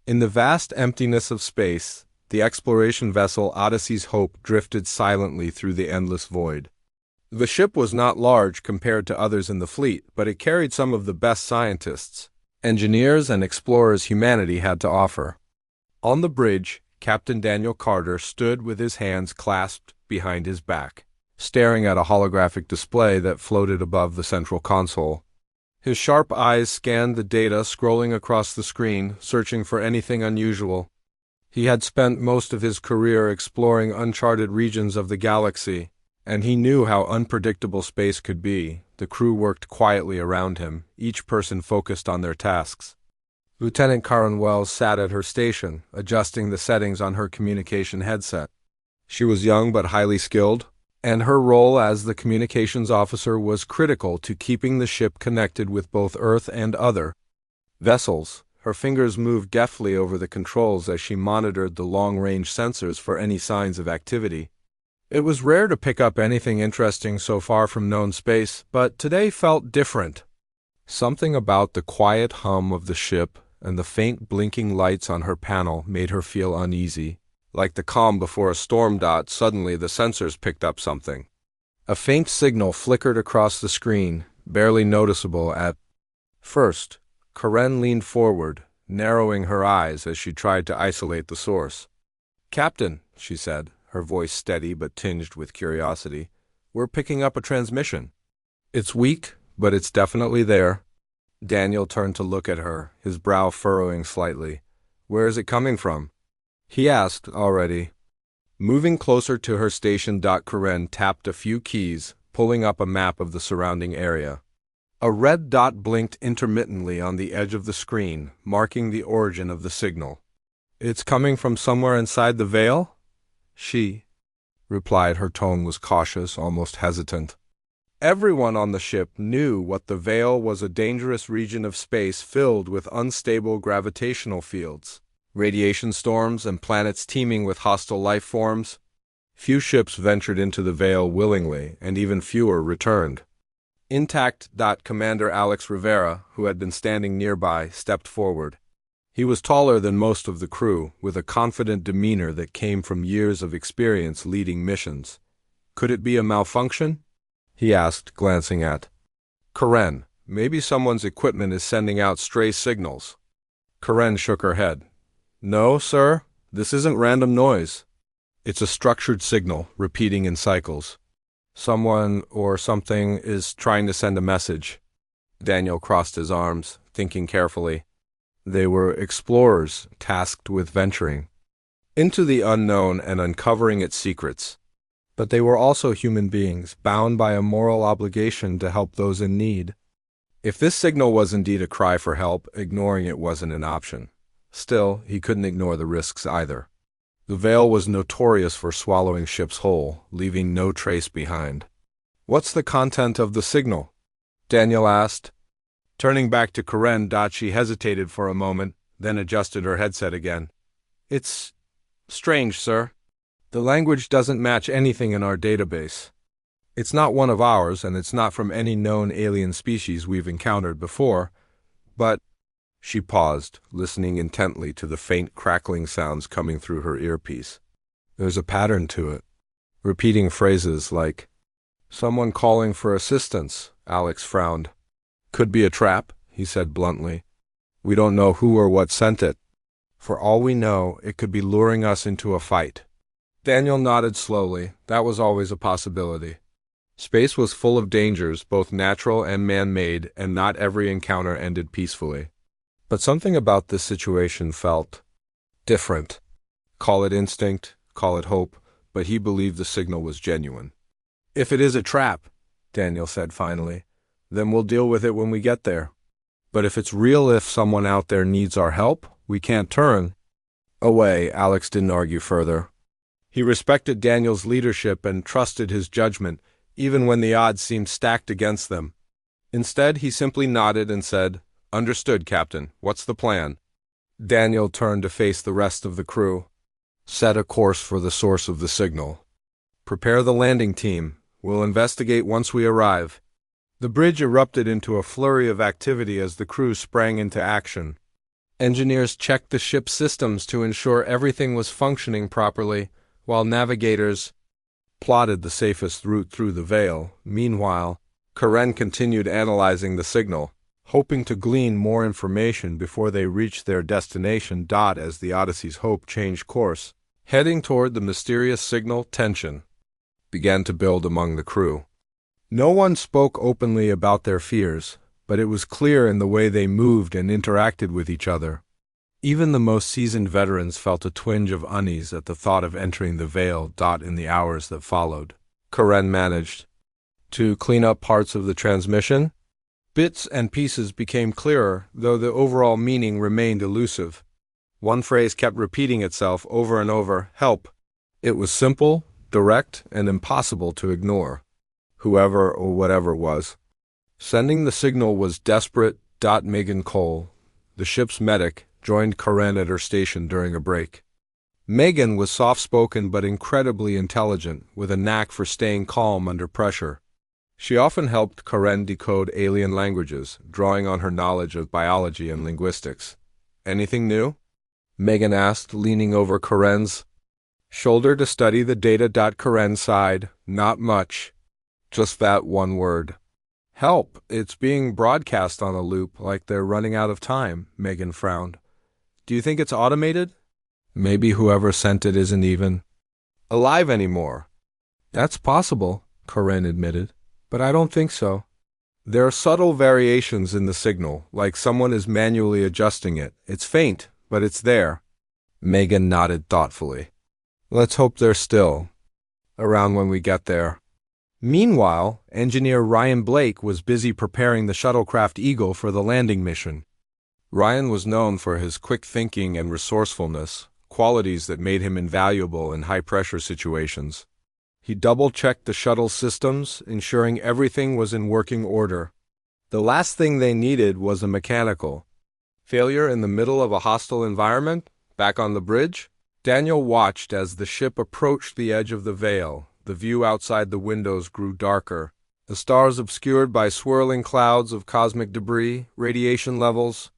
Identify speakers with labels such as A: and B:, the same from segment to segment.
A: In the vast emptiness of space, the exploration vessel Odyssey's Hope drifted silently through the endless void. The ship was not large compared to others in the fleet, but it carried some of the best scientists, engineers, and explorers humanity had to offer. On the bridge, Captain Daniel Carter stood with his hands clasped behind his back, staring at a holographic display that floated above the central console. His sharp eyes scanned the data scrolling across the screen, searching for anything unusual. He had spent most of his career exploring uncharted regions of the galaxy, and he knew how unpredictable space could be. The crew worked quietly around him, each person focused on their tasks. Lieutenant Karen Wells sat at her station, adjusting the settings on her communication headset. She was young but highly skilled, and her role as the communications officer was critical to keeping the ship connected with both Earth and other vessels. Her fingers moved deftly over the controls as she monitored the long-range sensors for any signs of activity. It was rare to pick up anything interesting so far from known space, but today felt different. Something about the quiet hum of the ship and the faint blinking lights on her panel made her feel uneasy. Like the calm before a storm. Suddenly the sensors picked up something. A faint signal flickered across the screen, barely noticeable at first. Karen leaned forward, narrowing her eyes as she tried to isolate the source. "Captain," she said, her voice steady but tinged with curiosity, "we're picking up a transmission. It's weak, but it's definitely there." Daniel turned to look at her, his brow furrowing slightly. "Where is it coming from?" he asked already. Moving closer to her station. Karen tapped a few keys, pulling up a map of the surrounding area. A red dot blinked intermittently on the edge of the screen, marking the origin of the signal. "It's coming from somewhere inside the veil?" she replied. Her tone was cautious, almost hesitant. Everyone on the ship knew what the veil was: a dangerous region of space filled with unstable gravitational fields, radiation storms, and planets teeming with hostile life forms. Few ships ventured into the veil willingly, and even fewer returned intact. Commander Alex Rivera, who had been standing nearby, stepped forward. He was taller than most of the crew, with a confident demeanor that came from years of experience leading missions. "Could it be a malfunction?" he asked, glancing at Karen. "Maybe someone's equipment is sending out stray signals." Karen shook her head. "No, sir, this isn't random noise. It's a structured signal, repeating in cycles. Someone or something is trying to send a message." Daniel crossed his arms, thinking carefully. They were explorers tasked with venturing into the unknown and uncovering its secrets. But they were also human beings, bound by a moral obligation to help those in need. If this signal was indeed a cry for help, ignoring it wasn't an option. Still, he couldn't ignore the risks either. The veil was notorious for swallowing ships whole, leaving no trace behind. "What's the content of the signal?" Daniel asked. Turning back to Karen. She hesitated for a moment, then adjusted her headset again. "It's strange, sir. The language doesn't match anything in our database. It's not one of ours, and it's not from any known alien species we've encountered before, but—" She paused, listening intently to the faint crackling sounds coming through her earpiece. "There's a pattern to it. Repeating phrases like, 'Someone calling for assistance,'" Alex frowned. "Could be a trap," he said bluntly. "We don't know who or what sent it. For all we know, it could be luring us into a fight." Daniel nodded slowly. That was always a possibility. Space was full of dangers, both natural and man-made, and not every encounter ended peacefully. But something about this situation felt different. Call it instinct, call it hope, but he believed the signal was genuine. "If it is a trap," Daniel said finally, "then we'll deal with it when we get there. But if it's real, if someone out there needs our help, we can't turn away." Alex didn't argue further. He respected Daniel's leadership and trusted his judgment, even when the odds seemed stacked against them. Instead, he simply nodded and said, "Understood, Captain. What's the plan?" Daniel turned to face the rest of the crew. "Set a course for the source of the signal. Prepare the landing team. We'll investigate once we arrive." The bridge erupted into a flurry of activity as the crew sprang into action. Engineers checked the ship's systems to ensure everything was functioning properly, while navigators plotted the safest route through the veil. Meanwhile, Karen continued analyzing the signal, hoping to glean more information before they reached their destination. As the Odyssey's Hope changed course, heading toward the mysterious signal, tension began to build among the crew. No one spoke openly about their fears, but it was clear in the way they moved and interacted with each other. Even the most seasoned veterans felt a twinge of unease at the thought of entering the veil. In the hours that followed, Karen managed to clean up parts of the transmission. Bits and pieces became clearer, though the overall meaning remained elusive. One phrase kept repeating itself over and over: help. It was simple, direct, and impossible to ignore. Whoever or whatever was sending the signal was desperate. Megan Cole, the ship's medic, joined Karen at her station during a break. Megan was soft-spoken but incredibly intelligent, with a knack for staying calm under pressure. She often helped Karen decode alien languages, drawing on her knowledge of biology and linguistics. Anything new? Megan asked, leaning over Karen's shoulder to study the data. Karen sighed. Not much. Just that one word. Help. It's being broadcast on a loop like they're running out of time, Megan frowned. Do you think it's automated? Maybe whoever sent it isn't even alive anymore. That's possible, Karen admitted, but I don't think so. There are subtle variations in the signal, like someone is manually adjusting it. It's faint, but it's there. Megan nodded thoughtfully. Let's hope they're still around when we get there. Meanwhile, engineer Ryan Blake was busy preparing the shuttlecraft Eagle for the landing mission. Ryan was known for his quick thinking and resourcefulness, qualities that made him invaluable in high-pressure situations. He double-checked the shuttle's systems, ensuring everything was in working order. The last thing they needed was a mechanical failure in the middle of a hostile environment. Back on the bridge, Daniel watched as the ship approached the edge of the veil. The view outside the windows grew darker, the stars obscured by swirling clouds of cosmic debris. Radiation levels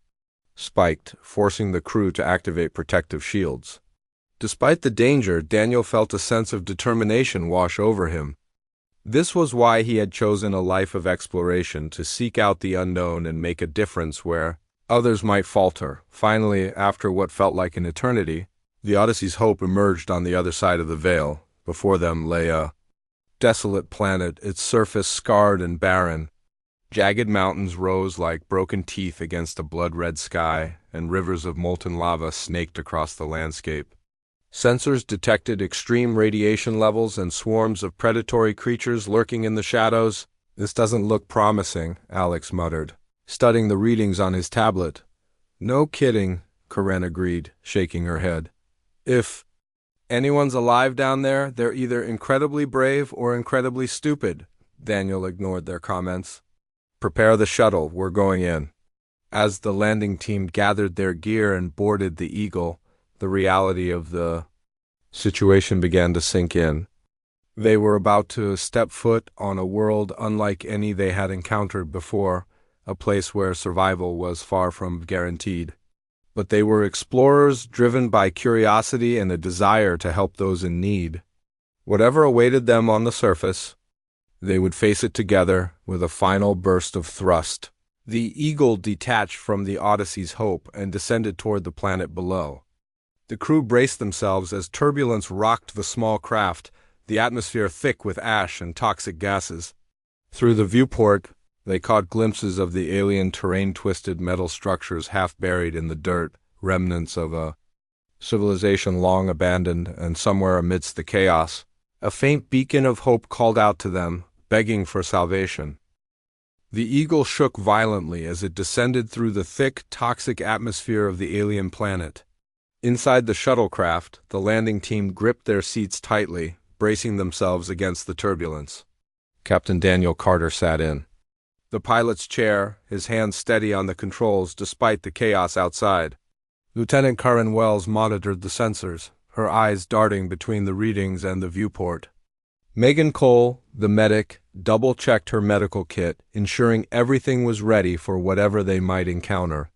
A: spiked, forcing the crew to activate protective shields. Despite the danger, Daniel felt a sense of determination wash over him. This was why he had chosen a life of exploration, to seek out the unknown and make a difference where others might falter. Finally, after what felt like an eternity, the Odyssey's Hope emerged on the other side of the veil. Before them lay a desolate planet, its surface scarred and barren. Jagged mountains rose like broken teeth against a blood-red sky, and rivers of molten lava snaked across the landscape. Sensors detected extreme radiation levels and swarms of predatory creatures lurking in the shadows. This doesn't look promising, Alex muttered, studying the readings on his tablet. No kidding, Karen agreed, shaking her head. If anyone's alive down there, they're either incredibly brave or incredibly stupid. Daniel ignored their comments. Prepare the shuttle, we're going in. As the landing team gathered their gear and boarded the Eagle, the reality of the situation began to sink in. They were about to step foot on a world unlike any they had encountered before, a place where survival was far from guaranteed. But they were explorers driven by curiosity and a desire to help those in need. Whatever awaited them on the surface, they would face it together with a final burst of thrust. The Eagle detached from the Odyssey's Hope and descended toward the planet below. The crew braced themselves as turbulence rocked the small craft, the atmosphere thick with ash and toxic gases. Through the viewport, they caught glimpses of the alien terrain, twisted metal structures half buried in the dirt, remnants of a civilization long abandoned, and somewhere amidst the chaos, a faint beacon of hope called out to them, begging for salvation. The Eagle shook violently as it descended through the thick, toxic atmosphere of the alien planet. Inside the shuttlecraft, the landing team gripped their seats tightly, bracing themselves against the turbulence. Captain Daniel Carter sat in the pilot's chair, his hands steady on the controls despite the chaos outside. Lieutenant Karen Wells monitored the sensors, her eyes darting between the readings and the viewport. Megan Cole, the medic, double-checked her medical kit, ensuring everything was ready for whatever they might encounter.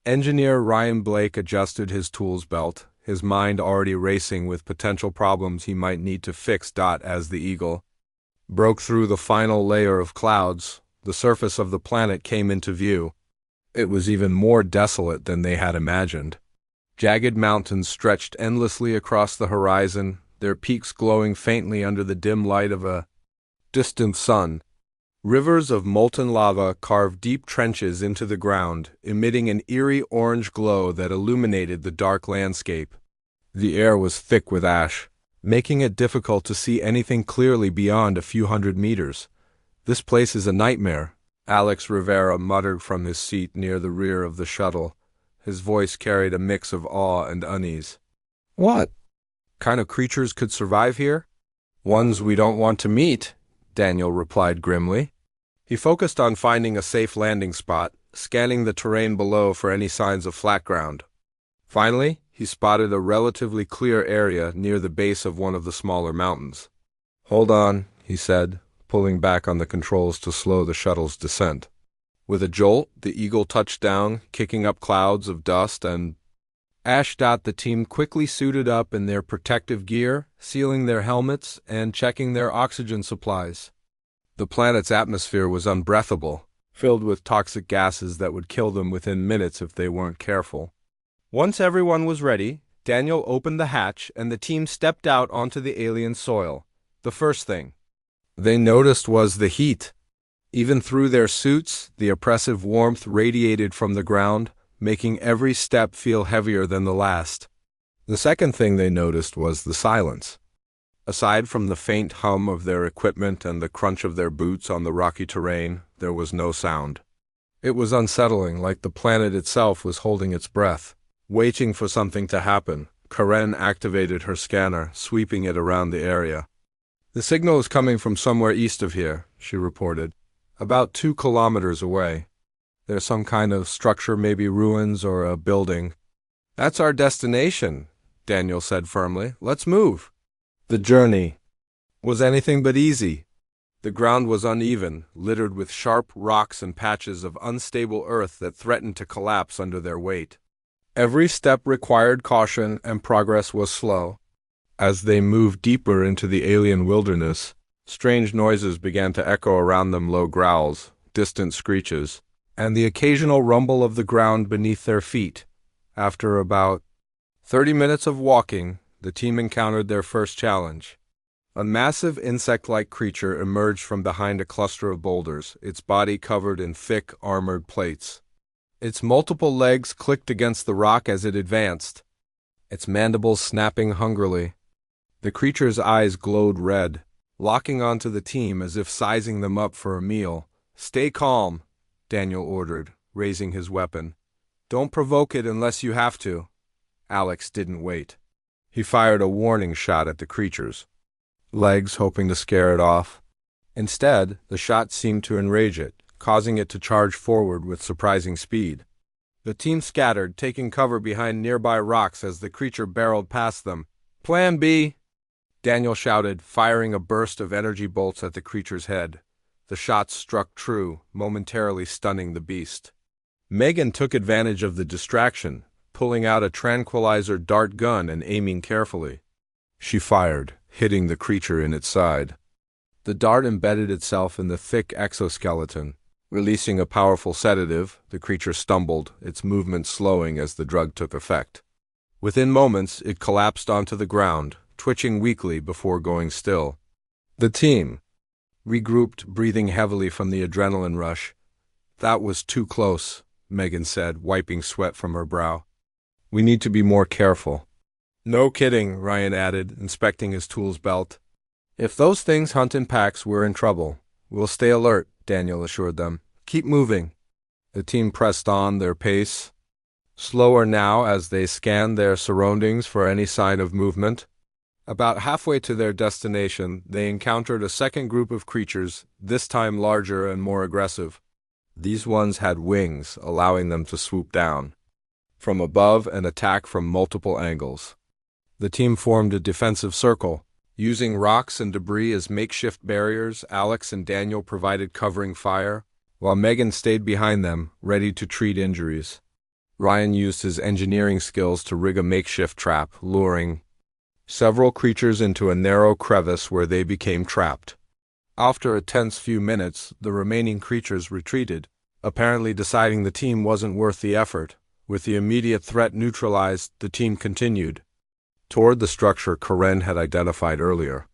A: Engineer Ryan Blake adjusted his tools belt, his mind already racing with potential problems he might need to fix. As the Eagle broke through the final layer of clouds, the surface of the planet came into view. It was even more desolate than they had imagined. Jagged mountains stretched endlessly across the horizon, their peaks glowing faintly under the dim light of a distant sun. Rivers of molten lava carved deep trenches into the ground, emitting an eerie orange glow that illuminated the dark landscape. The air was thick with ash, making it difficult to see anything clearly beyond a few hundred meters. "This place is a nightmare," Alex Rivera muttered from his seat near the rear of the shuttle. His voice carried a mix of awe and unease. "What kind of creatures could survive here?" "Ones we don't want to meet," Daniel replied grimly. He focused on finding a safe landing spot, scanning the terrain below for any signs of flat ground. Finally, he spotted a relatively clear area near the base of one of the smaller mountains. "Hold on," he said, pulling back on the controls to slow the shuttle's descent. With a jolt, the Eagle touched down, kicking up clouds of dust and ash. The team quickly suited up in their protective gear, sealing their helmets and checking their oxygen supplies. The planet's atmosphere was unbreathable, filled with toxic gases that would kill them within minutes if they weren't careful. Once everyone was ready, Daniel opened the hatch and the team stepped out onto the alien soil. The first thing they noticed was the heat. Even through their suits, the oppressive warmth radiated from the ground, making every step feel heavier than the last. The second thing they noticed was the silence. Aside from the faint hum of their equipment and the crunch of their boots on the rocky terrain, there was no sound. It was unsettling, like the planet itself was holding its breath, waiting for something to happen. Karen activated her scanner, sweeping it around the area. "The signal is coming from somewhere east of here," she reported. "About 2 kilometers away. There's some kind of structure, maybe ruins or a building." "That's our destination," Daniel said firmly. "Let's move." The journey was anything but easy. The ground was uneven, littered with sharp rocks and patches of unstable earth that threatened to collapse under their weight. Every step required caution, and progress was slow. As they moved deeper into the alien wilderness, strange noises began to echo around them: low growls, distant screeches, and the occasional rumble of the ground beneath their feet. After about 30 minutes of walking, the team encountered their first challenge. A massive insect-like creature emerged from behind a cluster of boulders, its body covered in thick, armored plates. Its multiple legs clicked against the rock as it advanced, its mandibles snapping hungrily. The creature's eyes glowed red, locking onto the team as if sizing them up for a meal. "Stay calm," Daniel ordered, raising his weapon. "Don't provoke it unless you have to." Alex didn't wait. He fired a warning shot at the creature's legs, hoping to scare it off. Instead, the shot seemed to enrage it, causing it to charge forward with surprising speed. The team scattered, taking cover behind nearby rocks as the creature barreled past them. "Plan B!" Daniel shouted, firing a burst of energy bolts at the creature's head. The shots struck true, momentarily stunning the beast. Megan took advantage of the distraction, pulling out a tranquilizer dart gun and aiming carefully. She fired, hitting the creature in its side. The dart embedded itself in the thick exoskeleton. Releasing a powerful sedative, the creature stumbled, its movement slowing as the drug took effect. Within moments, it collapsed onto the ground, twitching weakly before going still. The team regrouped, breathing heavily from the adrenaline rush. "That was too close," Megan said, wiping sweat from her brow. "We need to be more careful." "No kidding," Ryan added, inspecting his tools belt. "If those things hunt in packs, we're in trouble. We'll stay alert," Daniel assured them. "Keep moving." The team pressed on, their pace slower now as they scanned their surroundings for any sign of movement. About halfway to their destination, they encountered a second group of creatures, this time larger and more aggressive. These ones had wings, allowing them to swoop down from above and attack from multiple angles. The team formed a defensive circle. Using rocks and debris as makeshift barriers, Alex and Daniel provided covering fire, while Megan stayed behind them, ready to treat injuries. Ryan used his engineering skills to rig a makeshift trap, luring several creatures into a narrow crevice where they became trapped. After a tense few minutes, the remaining creatures retreated, apparently deciding the team wasn't worth the effort. With the immediate threat neutralized, the team continued toward the structure Karen had identified earlier.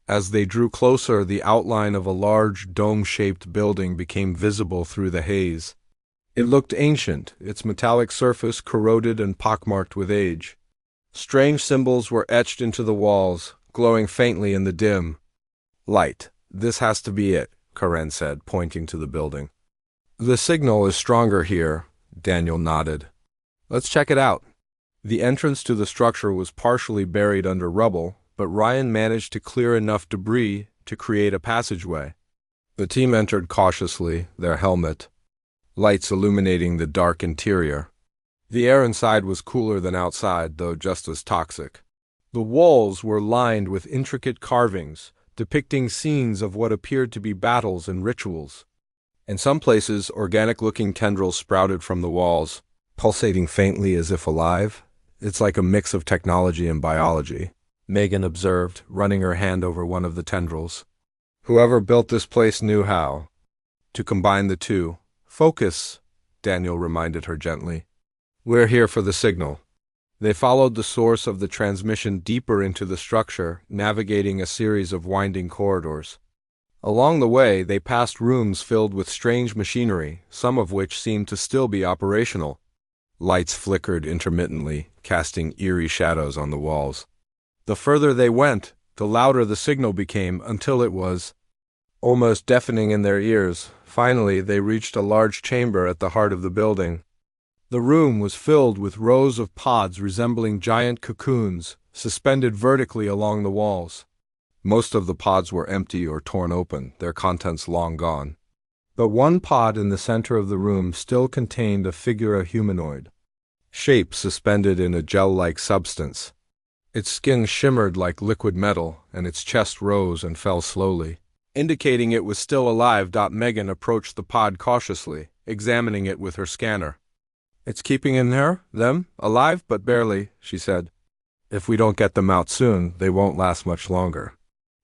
A: As they drew closer, the outline of a large dome-shaped building became visible through the haze. It looked ancient, its metallic surface corroded and pockmarked with age. Strange symbols were etched into the walls, glowing faintly in the dim light. "This has to be it," Karen said, pointing to the building. "The signal is stronger here," Daniel nodded. "Let's check it out." The entrance to the structure was partially buried under rubble, but Ryan managed to clear enough debris to create a passageway. The team entered cautiously, their helmet lights illuminating the dark interior. The air inside was cooler than outside, though just as toxic. The walls were lined with intricate carvings, depicting scenes of what appeared to be battles and rituals. In some places, organic-looking tendrils sprouted from the walls, pulsating faintly as if alive. "It's like a mix of technology and biology," Megan observed, running her hand over one of the tendrils. "Whoever built this place knew how to combine the two." "Focus," Daniel reminded her gently. "We're here for the signal." They followed the source of the transmission deeper into the structure, navigating a series of winding corridors. Along the way, they passed rooms filled with strange machinery, some of which seemed to still be operational. Lights flickered intermittently, casting eerie shadows on the walls. The further they went, the louder the signal became, until it was almost deafening in their ears. Finally, they reached a large chamber at the heart of the building. The room was filled with rows of pods resembling giant cocoons, suspended vertically along the walls. Most of the pods were empty or torn open, their contents long gone. But one pod in the center of the room still contained a figure humanoid shape suspended in a gel-like substance. Its skin shimmered like liquid metal, and its chest rose and fell slowly, indicating it was still alive. Megan approached the pod cautiously, examining it with her scanner. "It's keeping them alive, but barely," she said. "If we don't get them out soon, they won't last much longer."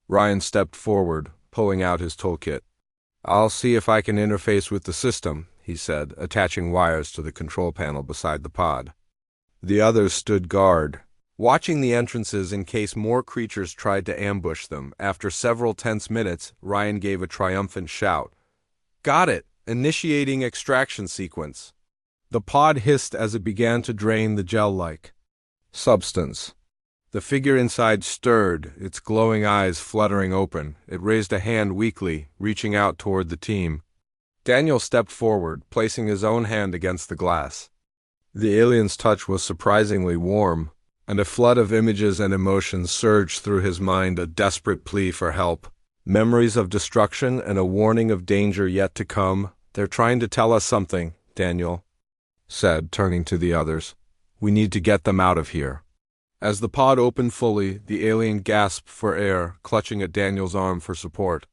A: Ryan stepped forward, pulling out his toolkit. "I'll see if I can interface with the system," he said, attaching wires to the control panel beside the pod. The others stood guard, watching the entrances in case more creatures tried to ambush them. After several tense minutes, Ryan gave a triumphant shout. "Got it! Initiating extraction sequence." The pod hissed as it began to drain the gel-like substance. The figure inside stirred, its glowing eyes fluttering open. It raised a hand weakly, reaching out toward the team. Daniel stepped forward, placing his own hand against the glass. The alien's touch was surprisingly warm, and a flood of images and emotions surged through his mind, a desperate plea for help. Memories of destruction and a warning of danger yet to come. "They're trying to tell us something," Daniel said, turning to the others. "We need to get them out of here." As the pod opened fully, the alien gasped for air, clutching at Daniel's arm for support.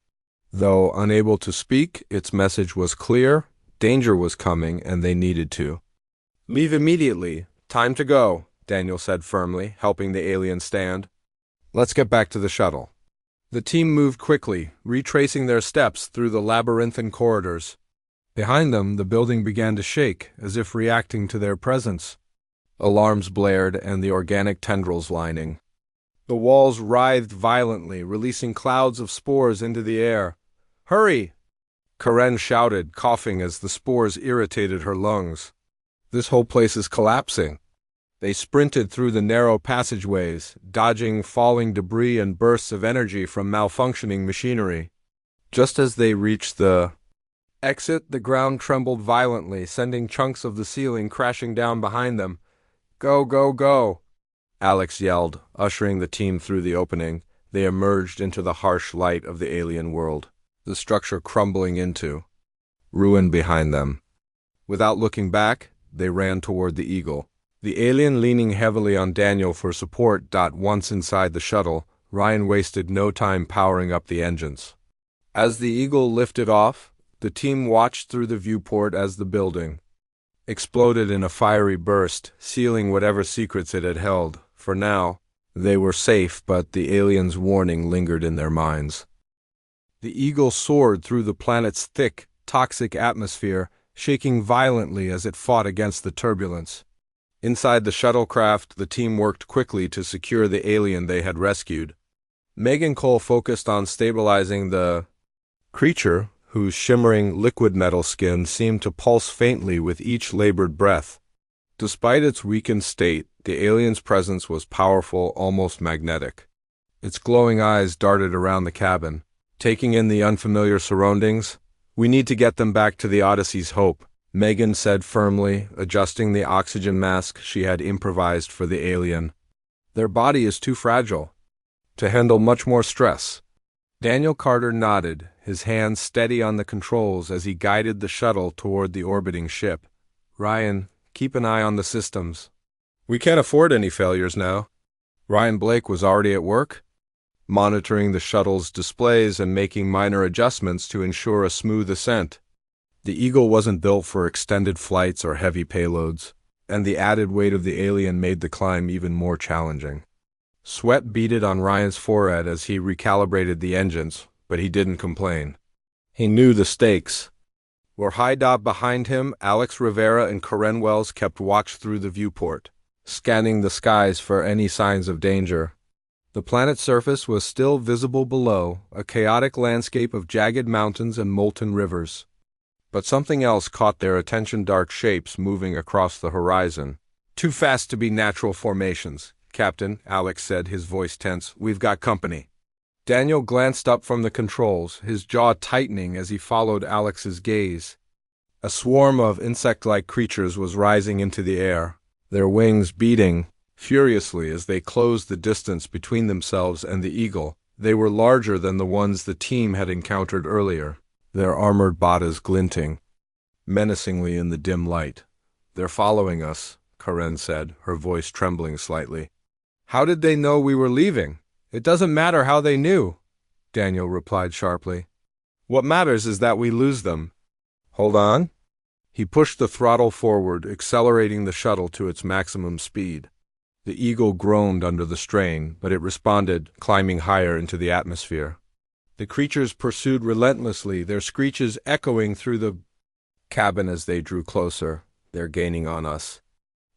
A: Though unable to speak, its message was clear. Danger was coming, and they needed to leave immediately. "Time to go," Daniel said firmly, helping the alien stand. "Let's get back to the shuttle." The team moved quickly, retracing their steps through the labyrinthine corridors. Behind them, the building began to shake, as if reacting to their presence. Alarms blared, and the organic tendrils lining the walls writhed violently, releasing clouds of spores into the air. "Hurry!" Karen shouted, coughing as the spores irritated her lungs. "This whole place is collapsing." They sprinted through the narrow passageways, dodging falling debris and bursts of energy from malfunctioning machinery. Just as they reached the exit, the ground trembled violently, sending chunks of the ceiling crashing down behind them. "Go, go, go!" Alex yelled, ushering the team through the opening. They emerged into the harsh light of the alien world, the structure crumbling into ruin behind them. Without looking back, they ran toward the Eagle, the alien leaning heavily on Daniel for support. Once inside the shuttle, Ryan wasted no time powering up the engines. As the Eagle lifted off, the team watched through the viewport as the building exploded in a fiery burst, sealing whatever secrets it had held. For now, they were safe, but the aliens' warning lingered in their minds. The Eagle soared through the planet's thick, toxic atmosphere, shaking violently as it fought against the turbulence. Inside the shuttlecraft, the team worked quickly to secure the alien they had rescued. Megan Cole focused on stabilizing the creature, whose shimmering liquid metal skin seemed to pulse faintly with each labored breath. Despite its weakened state, the alien's presence was powerful, almost magnetic. Its glowing eyes darted around the cabin, taking in the unfamiliar surroundings. "We need to get them back to the Odyssey's Hope," Megan said firmly, adjusting the oxygen mask she had improvised for the alien. "Their body is too fragile to handle much more stress." Daniel Carter nodded, his hands steady on the controls as he guided the shuttle toward the orbiting ship. "Ryan, keep an eye on the systems. We can't afford any failures now." Ryan Blake was already at work, monitoring the shuttle's displays and making minor adjustments to ensure a smooth ascent. The Eagle wasn't built for extended flights or heavy payloads, and the added weight of the alien made the climb even more challenging. Sweat beaded on Ryan's forehead as he recalibrated the engines, but he didn't complain. He knew the stakes were high. Behind him, Alex Rivera and Karen Wells kept watch through the viewport, scanning the skies for any signs of danger. The planet's surface was still visible below, a chaotic landscape of jagged mountains and molten rivers. But something else caught their attention: dark shapes moving across the horizon. "Too fast to be natural formations, Captain," Alex said, his voice tense. "We've got company." Daniel glanced up from the controls, his jaw tightening as he followed Alex's gaze. A swarm of insect-like creatures was rising into the air, their wings beating furiously as they closed the distance between themselves and the Eagle. They were larger than the ones the team had encountered earlier, their armored bodies glinting menacingly in the dim light. "They're following us," Karen said, her voice trembling slightly. "How did they know we were leaving?" "It doesn't matter how they knew," Daniel replied sharply. "What matters is that we lose them." "Hold on." He pushed the throttle forward, accelerating the shuttle to its maximum speed. The Eagle groaned under the strain, but it responded, climbing higher into the atmosphere. The creatures pursued relentlessly, their screeches echoing through the cabin as they drew closer. "They're gaining on us,"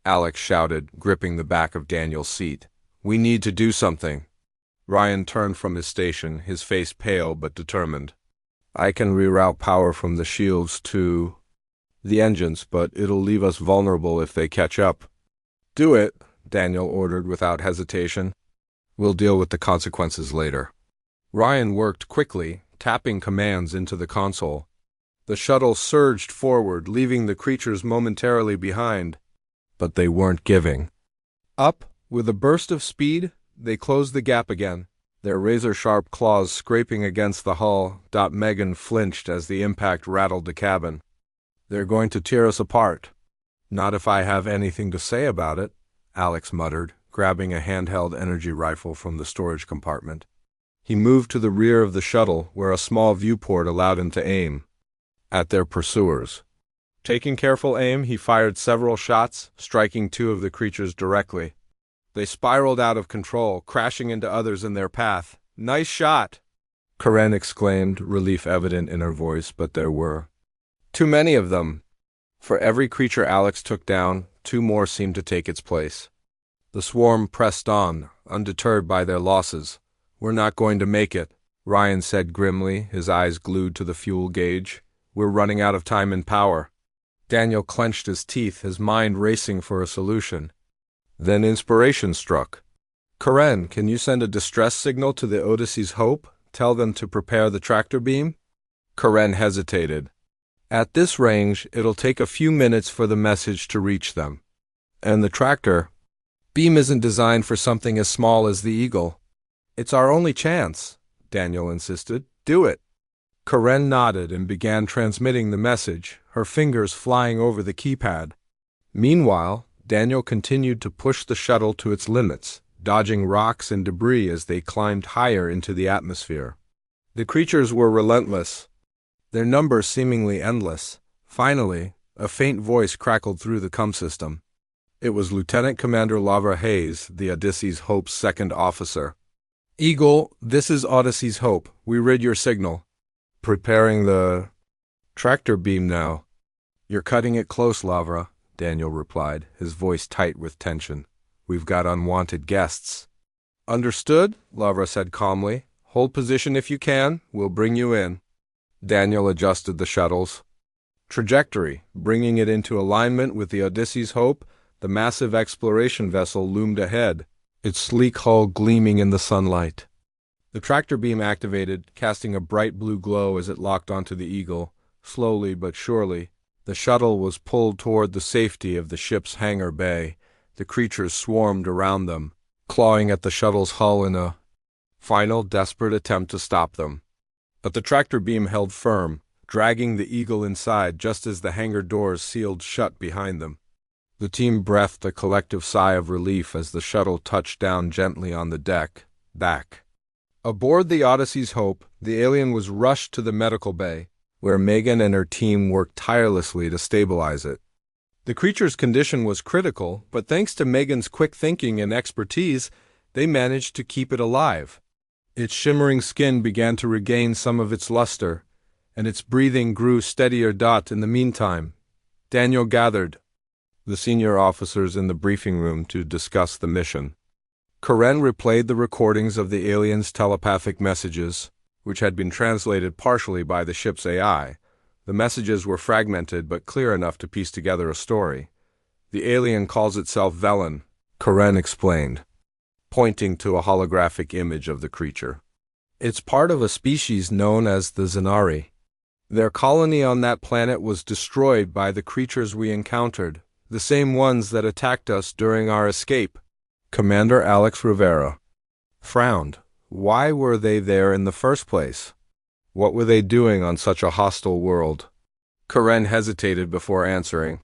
A: Alex shouted, gripping the back of Daniel's seat. "We need to do something." Ryan turned from his station, his face pale but determined. "I can reroute power from the shields to the engines, but it'll leave us vulnerable if they catch up." "Do it," Daniel ordered without hesitation. "We'll deal with the consequences later." Ryan worked quickly, tapping commands into the console. The shuttle surged forward, leaving the creatures momentarily behind. But they weren't giving up. With a burst of speed, they closed the gap again, their razor-sharp claws scraping against the hull. Megan flinched as the impact rattled the cabin. "They're going to tear us apart." "Not if I have anything to say about it," Alex muttered, grabbing a handheld energy rifle from the storage compartment. He moved to the rear of the shuttle, where a small viewport allowed him to aim at their pursuers. Taking careful aim, he fired several shots, striking two of the creatures directly. They spiraled out of control, crashing into others in their path. "Nice shot!" Karen exclaimed, relief evident in her voice, but there were too many of them. For every creature Alex took down, two more seemed to take its place. The swarm pressed on, undeterred by their losses. "We're not going to make it," Ryan said grimly, his eyes glued to the fuel gauge. "We're running out of time and power." Daniel clenched his teeth, his mind racing for a solution. Then inspiration struck. "Karen, can you send a distress signal to the Odyssey's Hope? Tell them to prepare the tractor beam?" Karen hesitated. "At this range, it'll take a few minutes for the message to reach them. And the tractor beam isn't designed for something as small as the Eagle." "It's our only chance," Daniel insisted. "Do it." Karen nodded and began transmitting the message, her fingers flying over the keypad. Meanwhile, Daniel continued to push the shuttle to its limits, dodging rocks and debris as they climbed higher into the atmosphere. The creatures were relentless, their numbers seemingly endless. Finally, A faint voice crackled through the com system. It was Lieutenant Commander Lavra Hayes, the Odysseus Hope's second officer. Eagle, this is Odysseus Hope. We read your signal. Preparing the tractor beam now. You're cutting it close, Lavra, Daniel replied, his voice tight with tension. We've got unwanted guests. Understood, Lavra said calmly. Hold position if you can. We'll bring you in. Daniel adjusted the shuttle's trajectory, bringing it into alignment with the Odysseus Hope. The massive exploration vessel loomed ahead, its sleek hull gleaming in the sunlight. The tractor beam activated, casting a bright blue glow as it locked onto the Eagle. Slowly but surely, the shuttle was pulled toward the safety of the ship's hangar bay. The creatures swarmed around them, clawing at the shuttle's hull in a final, desperate attempt to stop them. But the tractor beam held firm, dragging the Eagle inside just as the hangar doors sealed shut behind them. The team breathed a collective sigh of relief as the shuttle touched down gently on the deck. Back aboard the Odysseus Hope, the alien was rushed to the medical bay, where Megan and her team worked tirelessly to stabilize it. The creature's condition was critical, but thanks to Megan's quick thinking and expertise, they managed to keep it alive. Its shimmering skin began to regain some of its luster, and its breathing grew steadier. In the meantime, Daniel gathered the senior officers in the briefing room to discuss the mission. Karen replayed the recordings of the aliens' telepathic messages, which had been translated partially by the ship's AI. The messages were fragmented but clear enough to piece together a story. The alien calls itself Velen, Karen explained, pointing to a holographic image of the creature. It's part of a species known as the Zanari. Their colony on that planet was destroyed by the creatures we encountered, the same ones that attacked us during our escape. Commander Alex Rivera frowned. Why were they there in the first place? What were they doing on such a hostile world? Karen hesitated before answering.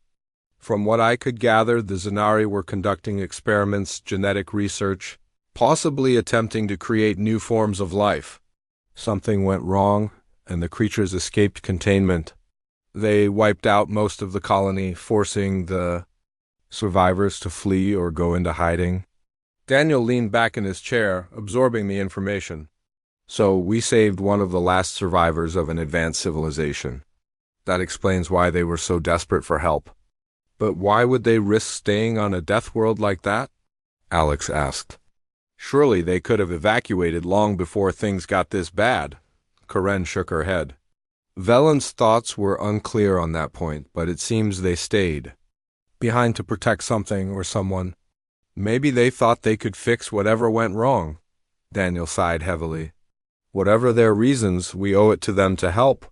A: From what I could gather, the Zanari were conducting experiments, genetic research, possibly attempting to create new forms of life. Something went wrong, and the creatures escaped containment. They wiped out most of the colony, forcing the survivors to flee or go into hiding. Daniel leaned back in his chair, absorbing the information. So we saved one of the last survivors of an advanced civilization. That explains why they were so desperate for help. But why would they risk staying on a death world like that? Alex asked. Surely they could have evacuated long before things got this bad. Karen shook her head. Velen's thoughts were unclear on that point, but it seems they stayed behind to protect something or someone. Maybe they thought they could fix whatever went wrong. Daniel sighed heavily. Whatever their reasons, we owe it to them to help.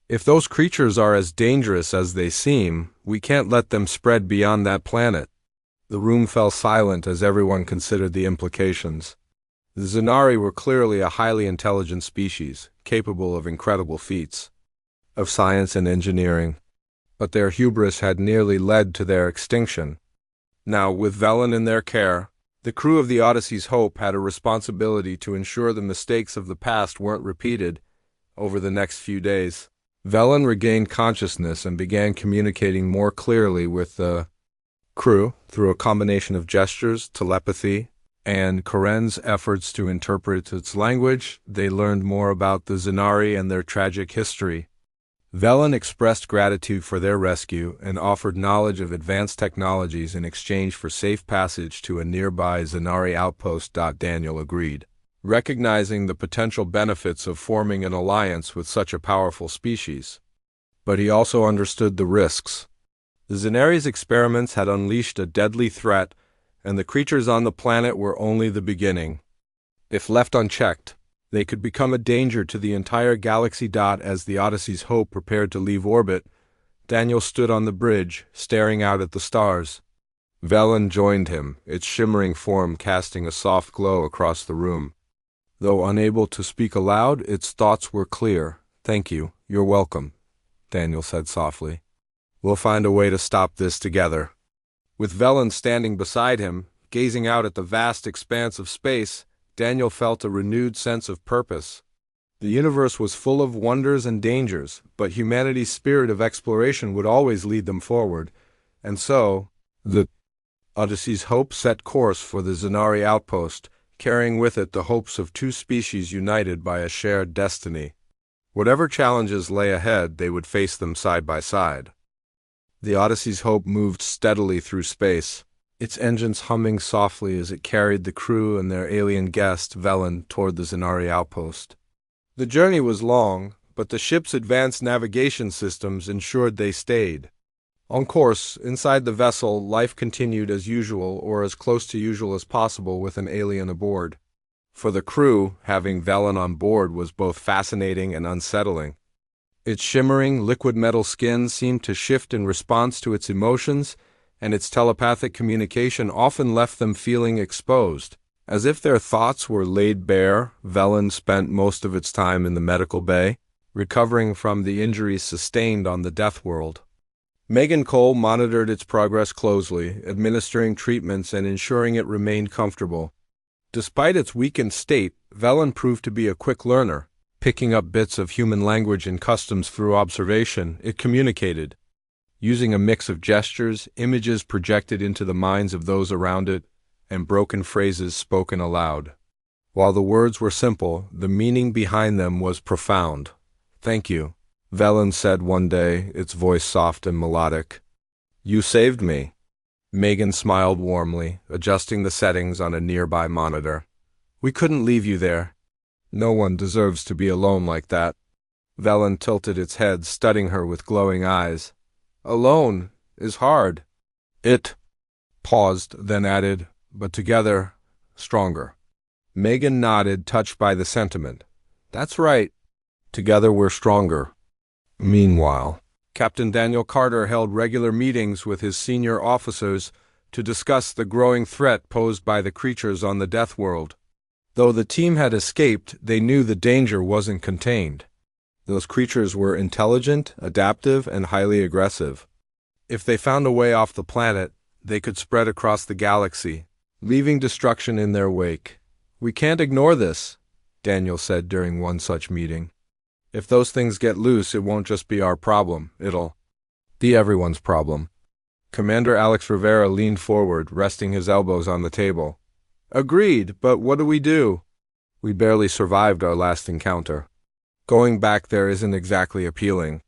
A: If those creatures are as dangerous as they seem, we can't let them spread beyond that planet. The room fell silent as everyone considered the implications. The Zanari were clearly a highly intelligent species, capable of incredible feats of science and engineering, but their hubris had nearly led to their extinction. Now, with Velen in their care, the crew of the Odysseus Hope had a responsibility to ensure the mistakes of the past weren't repeated over the next few days. Velen regained consciousness and began communicating more clearly with the crew through a combination of gestures, telepathy, and Karen's efforts to interpret its language. They learned more about the Zanari and their tragic history. Velen expressed gratitude for their rescue and offered knowledge of advanced technologies in exchange for safe passage to a nearby Zanari outpost. Daniel agreed, recognizing the potential benefits of forming an alliance with such a powerful species. But he also understood the risks. The Zanari's experiments had unleashed a deadly threat, and the creatures on the planet were only the beginning. If left unchecked, they could become a danger to the entire galaxy. As the Odysseus Hope prepared to leave orbit, Daniel stood on the bridge, staring out at the stars. Velen joined him, its shimmering form casting a soft glow across the room. Though unable to speak aloud, its thoughts were clear. Thank you, you're welcome, Daniel said softly. We'll find a way to stop this together. With Velen standing beside him, gazing out at the vast expanse of space, Daniel felt a renewed sense of purpose. The universe was full of wonders and dangers, but humanity's spirit of exploration would always lead them forward, and so, the Odyssey's hope set course for the Zanari outpost, carrying with it the hopes of two species united by a shared destiny. Whatever challenges lay ahead, they would face them side by side. The Odyssey's hope moved steadily through space, its engines humming softly as it carried the crew and their alien guest, Velen, toward the Zanari outpost. The journey was long, but the ship's advanced navigation systems ensured they stayed. On course, inside the vessel, life continued as usual or as close to usual as possible with an alien aboard. For the crew, having Velen on board was both fascinating and unsettling. Its shimmering, liquid metal skin seemed to shift in response to its emotions, and its telepathic communication often left them feeling exposed. As if their thoughts were laid bare, Velen spent most of its time in the medical bay, recovering from the injuries sustained on the Deathworld. Megan Cole monitored its progress closely, administering treatments and ensuring it remained comfortable. Despite its weakened state, Velen proved to be a quick learner. Picking up bits of human language and customs through observation, it communicated. Using a mix of gestures, images projected into the minds of those around it, and broken phrases spoken aloud. While the words were simple, the meaning behind them was profound. "Thank you," Velen said one day, its voice soft and melodic. "You saved me." Megan smiled warmly, adjusting the settings on a nearby monitor. "We couldn't leave you there. No one deserves to be alone like that." Velen tilted its head, studying her with glowing eyes. "Alone is hard." It paused, then added, "But together, stronger." Megan nodded, touched by the sentiment. "That's right. Together we're stronger." Meanwhile, Captain Daniel Carter held regular meetings with his senior officers to discuss the growing threat posed by the creatures on the Deathworld. Though the team had escaped, they knew the danger wasn't contained. Those creatures were intelligent, adaptive, and highly aggressive. If they found a way off the planet, they could spread across the galaxy, leaving destruction in their wake. "We can't ignore this," Daniel said during one such meeting. "If those things get loose, it won't just be our problem, it'll be everyone's problem." Commander Alex Rivera leaned forward, resting his elbows on the table. "Agreed, but what do we do? We barely survived our last encounter. Going back there isn't exactly appealing."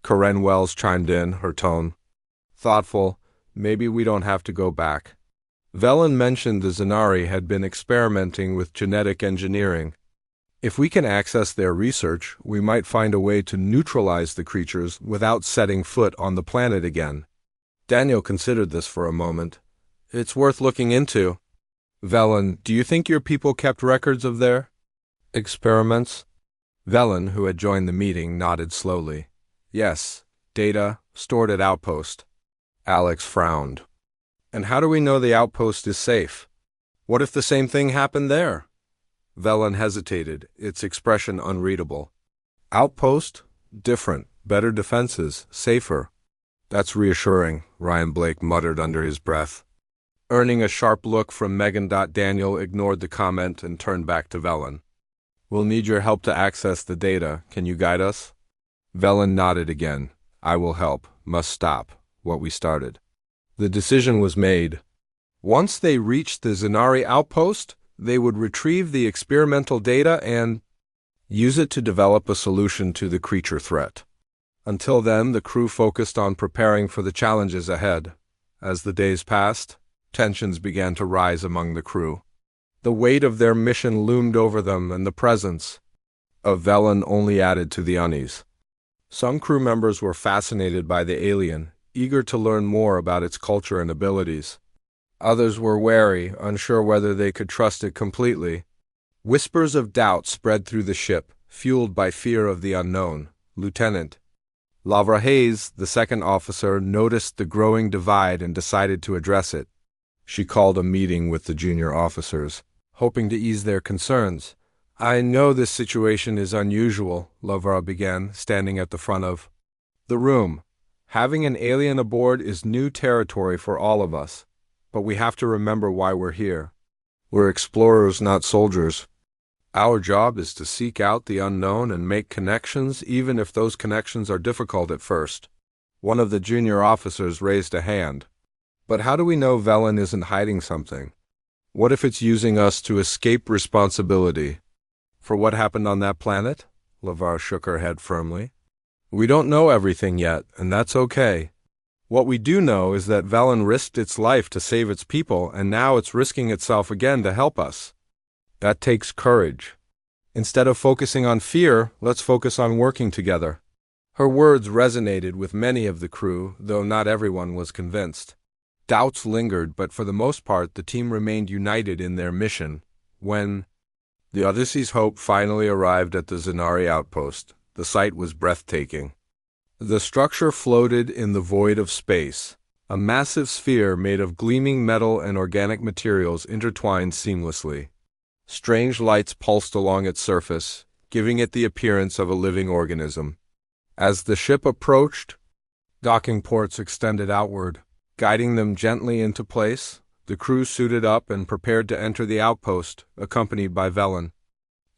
A: Karen Wells chimed in, her tone thoughtful. "Maybe we don't have to go back." Velen mentioned the Zanari had been experimenting with genetic engineering. If we can access their research, we might find a way to neutralize the creatures without setting foot on the planet again. Daniel considered this for a moment. "It's worth looking into." "Velen, do you think your people kept records of their experiments?" Velen, who had joined the meeting, nodded slowly. "Yes, data, stored at Outpost." Alex frowned. "And how do we know the Outpost is safe? What if the same thing happened there?" Velen hesitated, its expression unreadable. "Outpost? Different. Better defenses. Safer." "That's reassuring," Ryan Blake muttered under his breath. Earning a sharp look from Megan. Daniel ignored the comment and turned back to Velen. "We'll need your help to access the data. Can you guide us?" Velen nodded again. "I will help. Must stop what we started." The decision was made. Once they reached the Zanari outpost, they would retrieve the experimental data and use it to develop a solution to the creature threat. Until then, the crew focused on preparing for the challenges ahead. As the days passed, tensions began to rise among the crew. The weight of their mission loomed over them, and the presence of Velen only added to the unease. Some crew members were fascinated by the alien, eager to learn more about its culture and abilities. Others were wary, unsure whether they could trust it completely. Whispers of doubt spread through the ship, fueled by fear of the unknown. Lieutenant Lavra Hayes, the second officer, noticed the growing divide and decided to address it. She called a meeting with the junior officers, hoping to ease their concerns. "I know this situation is unusual," Lavra began, standing at the front of the room. "Having an alien aboard is new territory for all of us. But we have to remember why we're here. We're explorers, not soldiers." Our job is to seek out the unknown and make connections, even if those connections are difficult at first. One of the junior officers raised a hand. But how do we know Velen isn't hiding something? What if it's using us to escape responsibility? For what happened on that planet? LeVar shook her head firmly. We don't know everything yet, and that's okay. What we do know is that Velen risked its life to save its people, and now it's risking itself again to help us. That takes courage. Instead of focusing on fear, let's focus on working together. Her words resonated with many of the crew, though not everyone was convinced. Doubts lingered, but for the most part the team remained united in their mission. When the Odyssey's Hope finally arrived at the Zenari outpost, the sight was breathtaking. The structure floated in the void of space, a massive sphere made of gleaming metal and organic materials intertwined seamlessly. Strange lights pulsed along its surface, giving it the appearance of a living organism. As the ship approached, docking ports extended outward, guiding them gently into place. The crew suited up and prepared to enter the outpost, accompanied by Velen.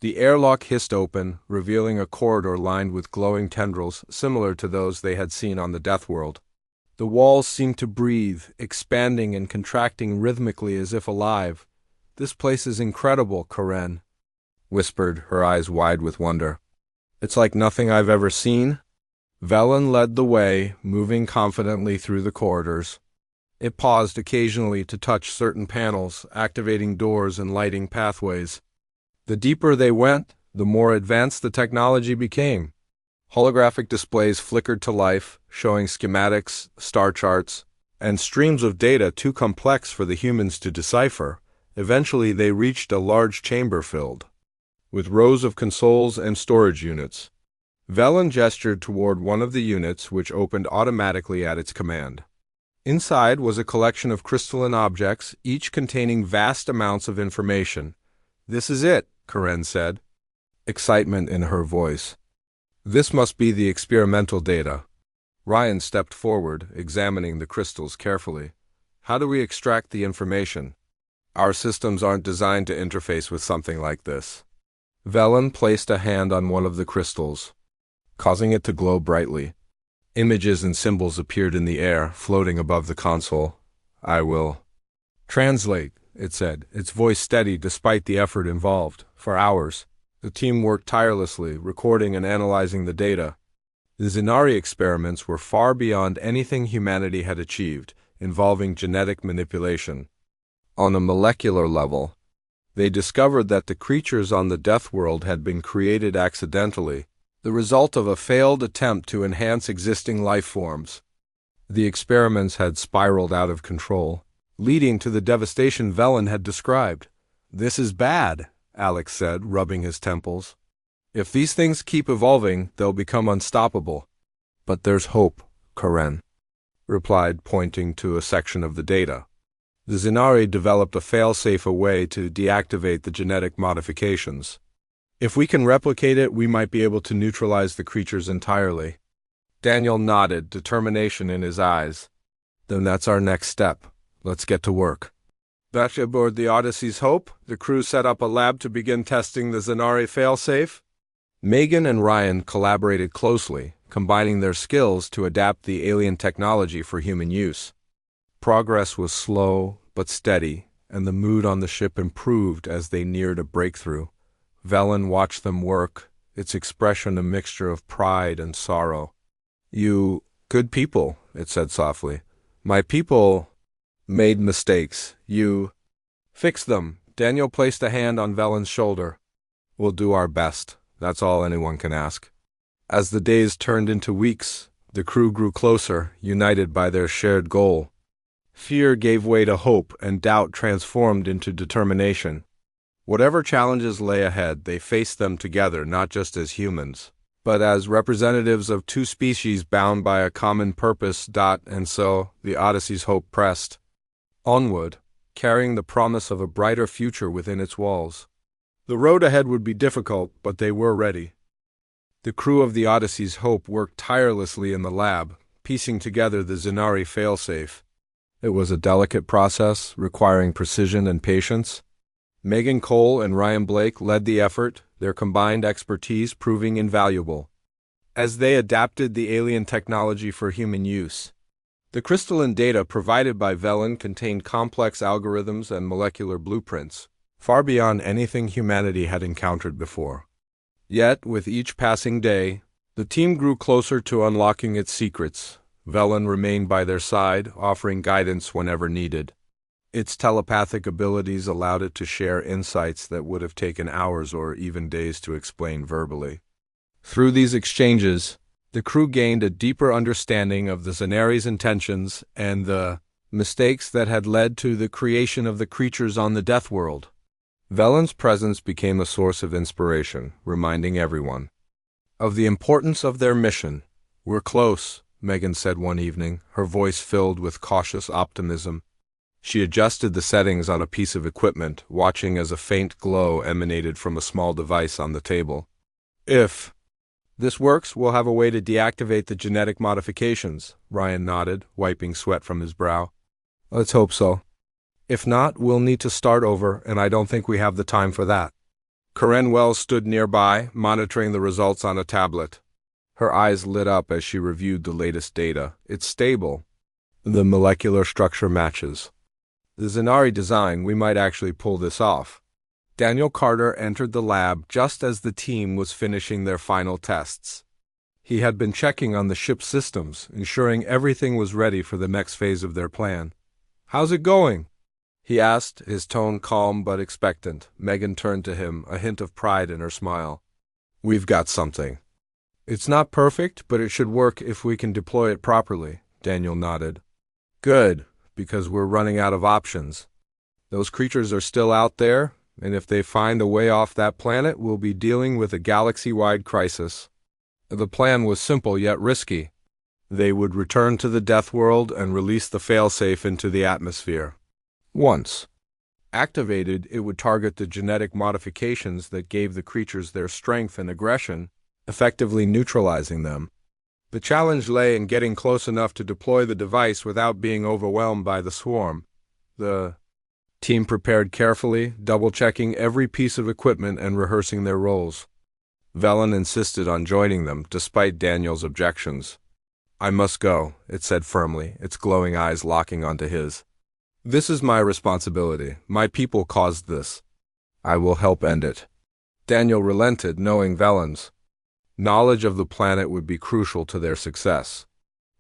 A: The airlock hissed open, revealing a corridor lined with glowing tendrils similar to those they had seen on the Deathworld. The walls seemed to breathe, expanding and contracting rhythmically as if alive. "This place is incredible," Karen whispered, her eyes wide with wonder. "It's like nothing I've ever seen." Velen led the way, moving confidently through the corridors. It paused occasionally to touch certain panels, activating doors and lighting pathways. The deeper they went, the more advanced the technology became. Holographic displays flickered to life, showing schematics, star charts, and streams of data too complex for the humans to decipher. Eventually they reached a large chamber filled with rows of consoles and storage units. Velen gestured toward one of the units, which opened automatically at its command. Inside was a collection of crystalline objects, each containing vast amounts of information. "This is it," Karen said, excitement in her voice. "This must be the experimental data." Ryan stepped forward, examining the crystals carefully. "How do we extract the information? Our systems aren't designed to interface with something like this." Velen placed a hand on one of the crystals, causing it to glow brightly. Images and symbols appeared in the air, floating above the console. "I will translate," it said, its voice steady despite the effort involved. For hours, the team worked tirelessly, recording and analyzing the data. The Zenari experiments were far beyond anything humanity had achieved, involving genetic manipulation. On a molecular level, they discovered that the creatures on the Deathworld had been created accidentally, the result of a failed attempt to enhance existing life forms. The experiments had spiraled out of control, leading to the devastation Velen had described. "This is bad," Alex said, rubbing his temples. "If these things keep evolving, they'll become unstoppable." "But there's hope," Karen replied, pointing to a section of the data. The Zenari developed a fail-safe way to deactivate the genetic modifications. "If we can replicate it, we might be able to neutralize the creatures entirely." Daniel nodded, determination in his eyes. "Then that's our next step. Let's get to work." Back aboard the Odyssey's Hope, the crew set up a lab to begin testing the Zenari failsafe. Megan and Ryan collaborated closely, combining their skills to adapt the alien technology for human use. Progress was slow but steady, and the mood on the ship improved as they neared a breakthrough. Velen watched them work, its expression a mixture of pride and sorrow. "You good people," it said softly. "My people made mistakes. You fix them." Daniel placed a hand on Velen's shoulder. "We'll do our best. That's all anyone can ask." As the days turned into weeks, the crew grew closer, united by their shared goal. Fear gave way to hope, and doubt transformed into determination. Whatever challenges lay ahead, they faced them together, not just as humans, but as representatives of two species bound by a common purpose. And so, the Odyssey's Hope pressed onward, carrying the promise of a brighter future within its walls. The road ahead would be difficult, but they were ready. The crew of the Odyssey's Hope worked tirelessly in the lab, piecing together the Zenari failsafe. It was a delicate process, requiring precision and patience. Megan Cole and Ryan Blake led the effort, their combined expertise proving invaluable as they adapted the alien technology for human use. The crystalline data provided by Velen contained complex algorithms and molecular blueprints, far beyond anything humanity had encountered before. Yet, with each passing day, the team grew closer to unlocking its secrets. Velen remained by their side, offering guidance whenever needed. Its telepathic abilities allowed it to share insights that would have taken hours or even days to explain verbally. Through these exchanges, the crew gained a deeper understanding of the Zanari's intentions and the mistakes that had led to the creation of the creatures on the Deathworld. Velen's presence became a source of inspiration, reminding everyone of the importance of their mission. "We're close," Megan said one evening, her voice filled with cautious optimism. She adjusted the settings on a piece of equipment, watching as a faint glow emanated from a small device on the table. "If this works, we'll have a way to deactivate the genetic modifications," Ryan nodded, wiping sweat from his brow. "Let's hope so. If not, we'll need to start over, and I don't think we have the time for that." Karen Wells stood nearby, monitoring the results on a tablet. Her eyes lit up as she reviewed the latest data. "It's stable. The molecular structure matches. The Zanari design, we might actually pull this off." Daniel Carter entered the lab just as the team was finishing their final tests. He had been checking on the ship's systems, ensuring everything was ready for the next phase of their plan. "How's it going?" he asked, his tone calm but expectant. Megan turned to him, a hint of pride in her smile. "We've got something. It's not perfect, but it should work if we can deploy it properly," Daniel nodded. "Good, because we're running out of options. Those creatures are still out there, and if they find a way off that planet, we'll be dealing with a galaxy-wide crisis." The plan was simple yet risky. They would return to the Deathworld and release the failsafe into the atmosphere. Once activated, it would target the genetic modifications that gave the creatures their strength and aggression, effectively neutralizing them. The challenge lay in getting close enough to deploy the device without being overwhelmed by the swarm. The team prepared carefully, double-checking every piece of equipment and rehearsing their roles. Velen insisted on joining them, despite Daniel's objections. "I must go," it said firmly, its glowing eyes locking onto his. "This is my responsibility. My people caused this. I will help end it." Daniel relented, knowing Velen's knowledge of the planet would be crucial to their success.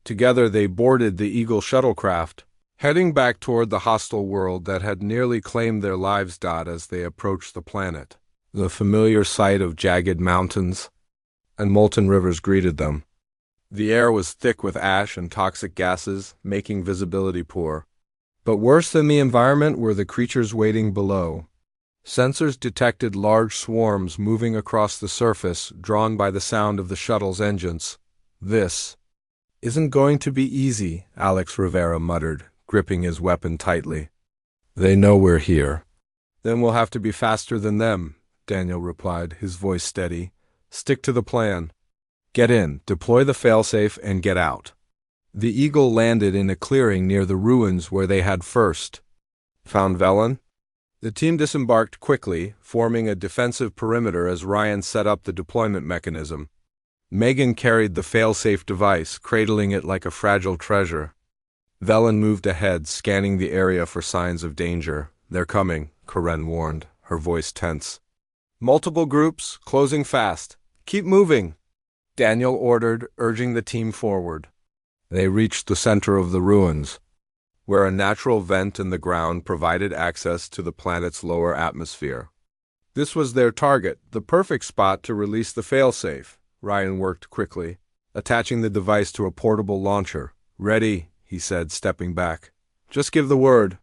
A: Together they boarded the Eagle shuttlecraft, heading back toward the hostile world that had nearly claimed their lives. As they approached the planet, the familiar sight of jagged mountains and molten rivers greeted them. The air was thick with ash and toxic gases, making visibility poor. But worse than the environment were the creatures waiting below. Sensors detected large swarms moving across the surface, drawn by the sound of the shuttle's engines. "This isn't going to be easy," Alex Rivera muttered, gripping his weapon tightly. "They know we're here." "Then we'll have to be faster than them," Daniel replied, his voice steady. "Stick to the plan. Get in, deploy the failsafe, and get out." The Eagle landed in a clearing near the ruins where they had first found Velen. The team disembarked quickly, forming a defensive perimeter as Ryan set up the deployment mechanism. Megan carried the failsafe device, cradling it like a fragile treasure. Velen moved ahead, scanning the area for signs of danger. "They're coming," Karen warned, her voice tense. "Multiple groups, closing fast. Keep moving," Daniel ordered, urging the team forward. They reached the center of the ruins, where a natural vent in the ground provided access to the planet's lower atmosphere. This was their target, the perfect spot to release the failsafe. Ryan worked quickly, attaching the device to a portable launcher. "Ready," he said, stepping back. "Just give the word."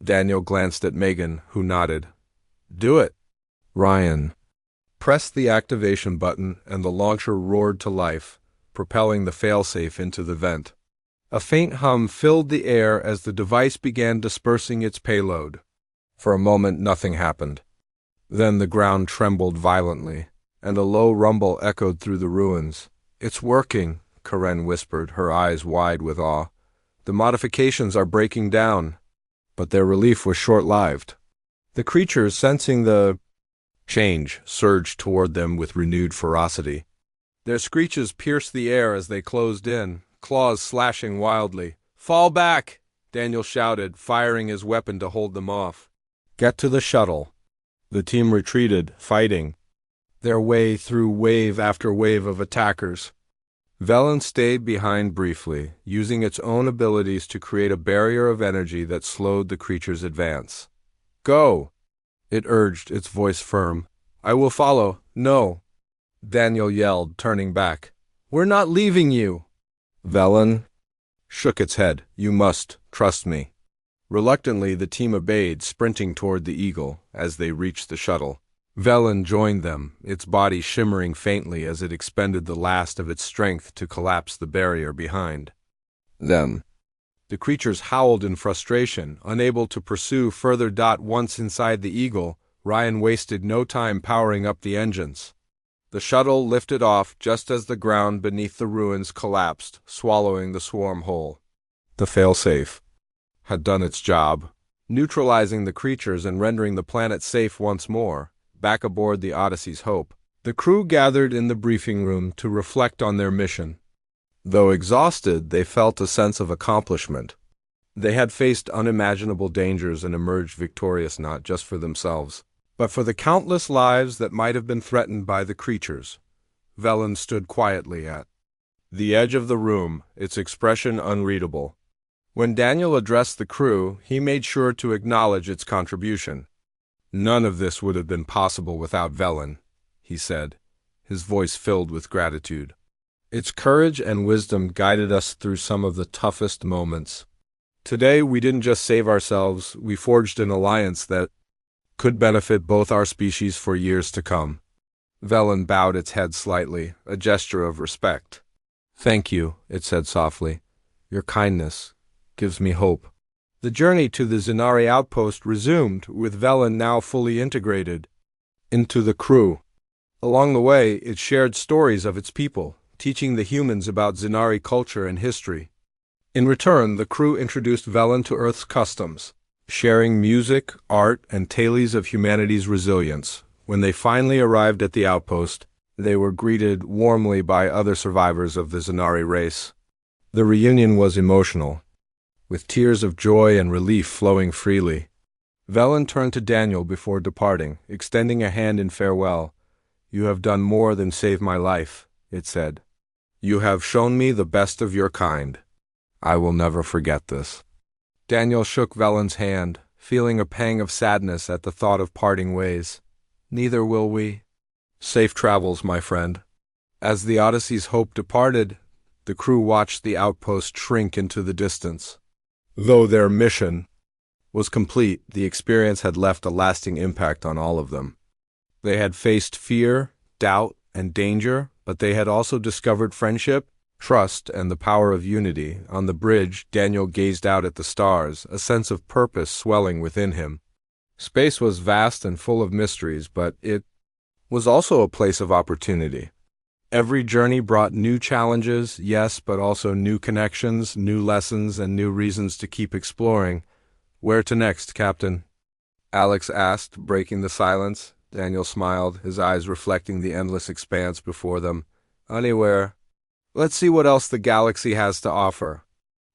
A: Daniel glanced at Megan, who nodded. "Do it." Ryan pressed the activation button, and the launcher roared to life, propelling the failsafe into the vent. A faint hum filled the air as the device began dispersing its payload. For a moment, nothing happened. Then the ground trembled violently, and a low rumble echoed through the ruins. "It's working," Karen whispered, her eyes wide with awe. "The modifications are breaking down." But their relief was short-lived. The creatures, sensing the change, surged toward them with renewed ferocity. Their screeches pierced the air as they closed in, claws slashing wildly. "Fall back!" Daniel shouted, firing his weapon to hold them off. "Get to the shuttle." The team retreated, fighting their way through wave after wave of attackers. Velen stayed behind briefly, using its own abilities to create a barrier of energy that slowed the creature's advance. "Go!" it urged, its voice firm. "I will follow." "No!" Daniel yelled, turning back. "We're not leaving you!" Velen shook its head. "You must trust me." Reluctantly, the team obeyed, sprinting toward the Eagle as they reached the shuttle. Velen joined them, its body shimmering faintly as it expended the last of its strength to collapse the barrier behind them. The creatures howled in frustration, unable to pursue further. Once inside the Eagle, Ryan wasted no time powering up the engines. The shuttle lifted off just as the ground beneath the ruins collapsed, swallowing the swarm whole. The failsafe had done its job, neutralizing the creatures and rendering the planet safe once more. Back aboard the Odyssey's Hope, the crew gathered in the briefing room to reflect on their mission. Though exhausted, they felt a sense of accomplishment. They had faced unimaginable dangers and emerged victorious not just for themselves, but for the countless lives that might have been threatened by the creatures. Velen stood quietly at the edge of the room, its expression unreadable. When Daniel addressed the crew, he made sure to acknowledge its contribution. "None of this would have been possible without Velen," he said, his voice filled with gratitude. "Its courage and wisdom guided us through some of the toughest moments. Today, we didn't just save ourselves, we forged an alliance that could benefit both our species for years to come." Velen bowed its head slightly, a gesture of respect. "Thank you," it said softly. "Your kindness gives me hope." The journey to the Zenari outpost resumed, with Velen now fully integrated into the crew. Along the way, it shared stories of its people, teaching the humans about Zenari culture and history. In return, the crew introduced Velen to Earth's customs, sharing music, art, and tales of humanity's resilience. When they finally arrived at the outpost, they were greeted warmly by other survivors of the Zenari race. The reunion was emotional, with tears of joy and relief flowing freely. Velen turned to Daniel before departing, extending a hand in farewell. "You have done more than save my life," it said. "You have shown me the best of your kind. I will never forget this." Daniel shook Velen's hand, feeling a pang of sadness at the thought of parting ways. "Neither will we." "Safe travels, my friend." As the Odyssey's Hope departed, the crew watched the outpost shrink into the distance. Though their mission was complete, the experience had left a lasting impact on all of them. They had faced fear, doubt, and danger, but they had also discovered friendship, trust, and the power of unity. On the bridge, Daniel gazed out at the stars, a sense of purpose swelling within him. Space was vast and full of mysteries, but it was also a place of opportunity. Every journey brought new challenges, yes, but also new connections, new lessons, and new reasons to keep exploring. "Where to next, Captain?" Alex asked, breaking the silence. Daniel smiled, his eyes reflecting the endless expanse before them. "Anywhere. Let's see what else the galaxy has to offer."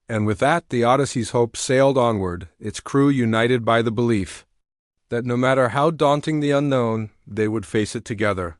A: And with that, the Odyssey's Hope sailed onward, its crew united by the belief that no matter how daunting the unknown, they would face it together.